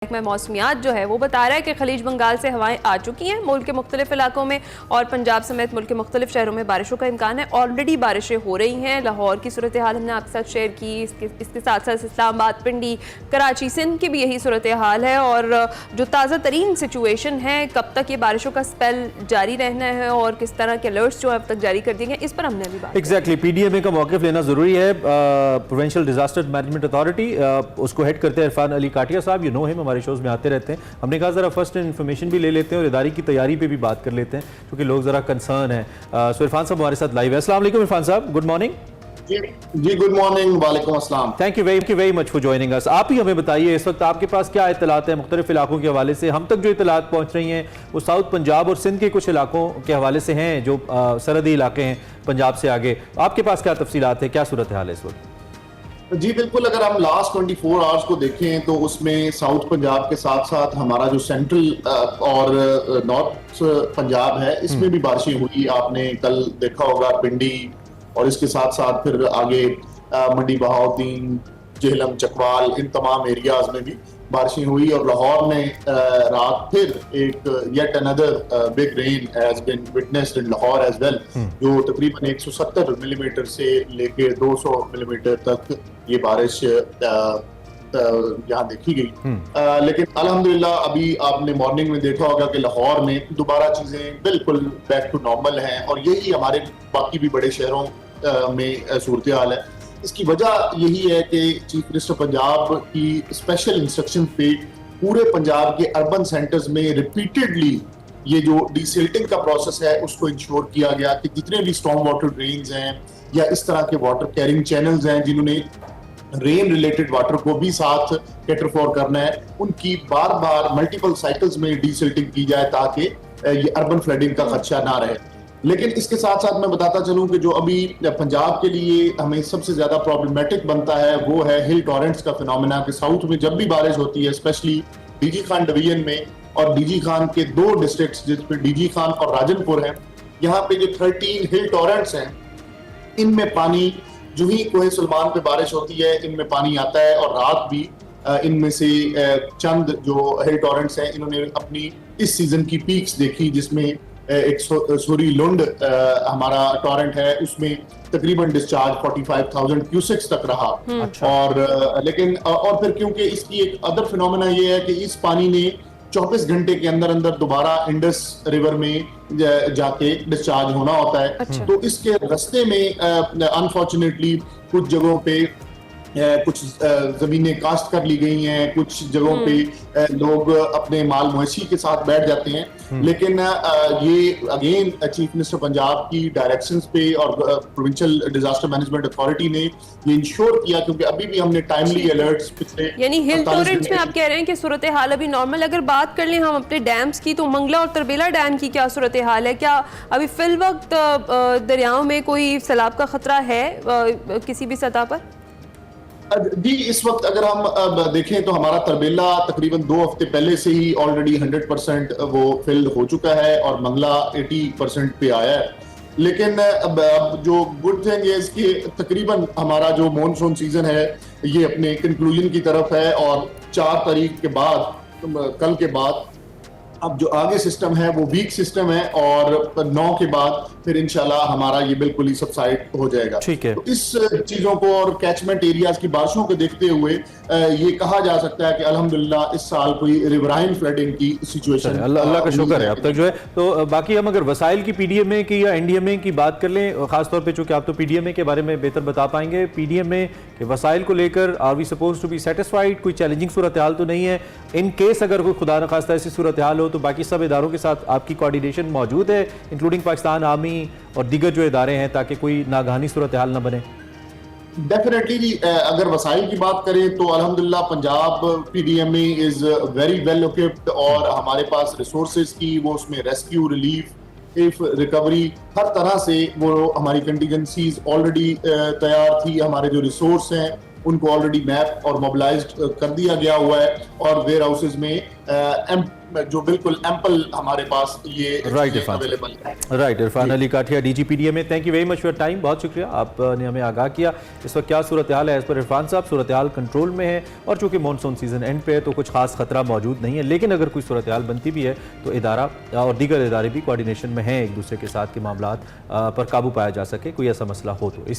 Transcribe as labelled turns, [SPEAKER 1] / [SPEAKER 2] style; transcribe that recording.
[SPEAKER 1] में मौसमियात जो है वो बता रहा है कि खलीज बंगाल से हवाएं आ चुकी हैं मुल्क के मुख्तलिफ इलाकों में और पंजाब समेत मुल्क के मुख्तलिफ शहरों में बारिशों का इम्कान है। ऑलरेडी बारिशें हो रही हैं। लाहौर की सूरत हाल हमने आपके साथ शेयर की, इसके साथ साथ इस्लामाबाद, पिंडी, कराची, सिंध की भी यही सूरत हाल है। और जो ताज़ा तरीन सिचुएशन है, कब तक ये बारिशों का स्पेल जारी रहना है और किस तरह के अलर्ट्स जो अब तक जारी कर दिए गए, इस पर हमने अभी बात
[SPEAKER 2] एग्जैक्टली PDMA का मौक़िफ़ लेना ज़रूरी है। प्रोविंशियल डिजास्टर मैनेजमेंट अथॉरिटी, उसको हेड करते हैं इरफान अली काटिया साहब। यू नो हिम, हमारे शोज़ में आते रहते हैं। हमने कहा ज़रा फर्स्ट इन्फॉर्मेशन भी ले लेते हैं और इदारे की तैयारी पे भी बात कर लेते हैं क्योंकि लोग ज़रा कंसर्न है। सो इरफान साहब हमारे साथ लाइव है। अस्सलाम वालेकुम इरफान साहब, गुड मॉर्निंग।
[SPEAKER 3] जी गुड मॉर्निंग, वालेकुम अस्सलाम।
[SPEAKER 2] Thank you very much for joining us. आप ही हमें बताइए इस वक्त आपके पास क्या इत्तलात हैं मुख्तलिफ इलाकों के हवाले से। हम तक जो इत्तलात पहुँच रही हैं वो साउथ पंजाब और सिंध के कुछ इलाकों के हवाले से हैं जो सरहदी इलाके हैं पंजाब से आगे। आपके पास क्या तफसीलात है, क्या सूरत हाल है इस वक्त?
[SPEAKER 3] जी बिल्कुल, अगर हम लास्ट 24 आवर्स को देखें तो उसमें साउथ पंजाब के साथ साथ हमारा जो सेंट्रल और नॉर्थ पंजाब है इसमें भी बारिशें हुई। आपने कल देखा होगा पिंडी और इसके साथ साथ फिर आगे मंडी बहाउद्दीन, जेहलम, चकवाल, इन तमाम एरियाज में भी बारिशें हुई। और लाहौर में रात फिर एक yet another big rain has been witnessed in Lahore as well, जो तकरीबन 170 मिलीमीटर से लेके 200 मिलीमीटर तक ये बारिश यहाँ देखी गई। लेकिन अल्हम्दुलिल्लाह अभी आपने मॉर्निंग में देखा होगा कि लाहौर में दोबारा चीजें बिल्कुल बैक टू नॉर्मल हैं और यही हमारे बाकी भी बड़े शहरों में सूरत हाल है। इसकी वजह यही है कि चीफ मिनिस्टर पंजाब की स्पेशल इंस्ट्रक्शन पे पूरे पंजाब के अर्बन सेंटर्स में रिपीटेडली ये जो डिसिल्टिंग का प्रोसेस है उसको इंश्योर किया गया कि जितने भी स्टॉर्म वाटर ड्रेन्स हैं या इस तरह के वाटर कैरिंग चैनल्स हैं जिन्होंने रेन रिलेटेड वाटर को भी साथ कैटर फॉर करना है, उनकी बार बार मल्टीपल साइकिल्स में डिसिल्टिंग की जाए ताकि ये अर्बन फ्लडिंग का खदशा ना रहे। लेकिन इसके साथ साथ मैं बताता चलूं कि जो अभी पंजाब के लिए हमें सबसे ज्यादा प्रॉब्लमेटिक बनता है वो है हिल टॉरेंट्स का फिनोमेना। कि साउथ में जब भी बारिश होती है, स्पेशली डीजी खान डिवीजन में और डीजी खान के दो डिस्ट्रिक्ट्स जिसमें डीजी खान और राजनपुर हैं, यहाँ पे जो 13 हिल टॉरेंट्स हैं इनमें पानी जो ही कोहे सुलेमान पे बारिश होती है इनमें पानी आता है। और रात भी इनमें से चंद जो हिल टॉरेंट्स हैं इन्होंने अपनी इस सीजन की पीक्स देखी, जिसमें एक सूरी लुंड हमारा टॉरेंट है उसमें तकरीबन डिस्चार्ज 45,000 क्यूसेक्स तक रहा। और लेकिन और फिर क्योंकि इसकी एक अदर फिनोमेना ये है कि इस पानी ने 24 घंटे के अंदर अंदर दोबारा इंडस रिवर में जाके डिस्चार्ज होना होता है। तो इसके रास्ते में अनफॉर्चुनेटली कुछ जगहों पे कुछ जमीनें कास्ट कर ली गई हैं, कुछ जगहों पे लोग अपने माल मवेशी के साथ बैठ जाते हैं। लेकिन ये अगेन चीफ मिनिस्टर पंजाब की डायरेक्शंस पे और प्रोविंशियल डिजास्टर मैनेजमेंट अथॉरिटी ने ये इंश्योर किया, क्योंकि अभी भी हमने टाइमली अलर्ट्स पिछले
[SPEAKER 1] यानी हिल टॉरेंट्स में आप कह रहे हैं कि सूरत हाल अभी नॉर्मल। अगर बात कर लें हम अपने डैम्स की, तो मंगला और तरबेला डैम की क्या सूरत हाल है? क्या अभी फिल वक्त दरियाओं में कोई सैलाब का खतरा है किसी भी सतह पर?
[SPEAKER 3] जी इस वक्त अगर हम देखें तो हमारा तरबेला तकरीबन 2 हफ्ते पहले से ही ऑलरेडी 100% वो फिल हो चुका है और मंगला 80% पे आया है। लेकिन अब जो गुड थिंग है इसके तकरीबन हमारा जो मॉनसून सीजन है ये अपने कंक्लूजन की तरफ है और 4 तारीख के बाद, कल के बाद अब जो आगे सिस्टम है वो वीक सिस्टम है और 9 के बाद फिर इंशाल्लाह हमारा ये बिल्कुल ही सबसाइड हो जाएगा।
[SPEAKER 2] ठीक है।
[SPEAKER 3] तो इस चीजों को और कैचमेंट एरियाज की बारिशों को देखते हुए ये कहा जा सकता है कि अल्हम्दुलिल्लाह इस साल कोई रिवराइन फ्लडिंग की सिचुएशन
[SPEAKER 2] अल्लाह का शुक्र है अब तक जो है। तो बाकी हम अगर वसाइल की PDMA की या NDMA की बात कर लें, खासतौर पर चूंकि आप तो PDMA के बारे में बेहतर बता पाएंगे, PDMA के वसाइल को लेकर are we suppose to be satisfied? कोई चैलेंजिंग सूरत हाल तो नहीं है? इन केस अगर कोई खुदा न खास्ता ऐसी सूरत हाल हो तो बाकी सब इदारों के साथ आपकी कोऑर्डिनेशन मौजूद है, इंक्लूडिंग पाकिस्तान आर्मी और दीगर जो इदारे हैं, ताकि कोई नागहानी सूरत हाल न बने?
[SPEAKER 3] डेफिनेटली अगर वसाइल की बात करें तो अल्हम्दुलिल्लाह Punjab PDMA is very well equipped और हमारे पास रिसोर्सेज की वो उसमें रेस्क्यू, रिलीफ, इफ रिकवरी हर तरह से वो हमारी कंटीजेंसीज ऑलरेडी तैयार थी। हमारे जो रिसोर्स हैं उनको ऑलरेडी मैप और मोबिलाइज्ड कर दिया गया हुआ है और वेयर हाउसेज में जो बिल्कुल एम्पल हमारे पास ये अवेलेबल है।
[SPEAKER 2] राइट, इरफान अली काठिया, डीजी पीडीएम में, thank you very much for time, बहुत शुक्रिया, आपने हमें आगाह किया इस वक्त क्या सूरत हाल है। एज पर इरफान साहब, सूरत हाल कंट्रोल में है और चूंकि मानसून सीजन एंड पे है तो कुछ खास खतरा मौजूद नहीं है, लेकिन अगर कोई सूरत हाल बनती भी है तो इदारा और दीगर इदारे भी कोऑर्डिनेशन में हैं एक दूसरे के साथ के मामलात पर काबू पाया जा सके, कोई ऐसा मसला हो तो।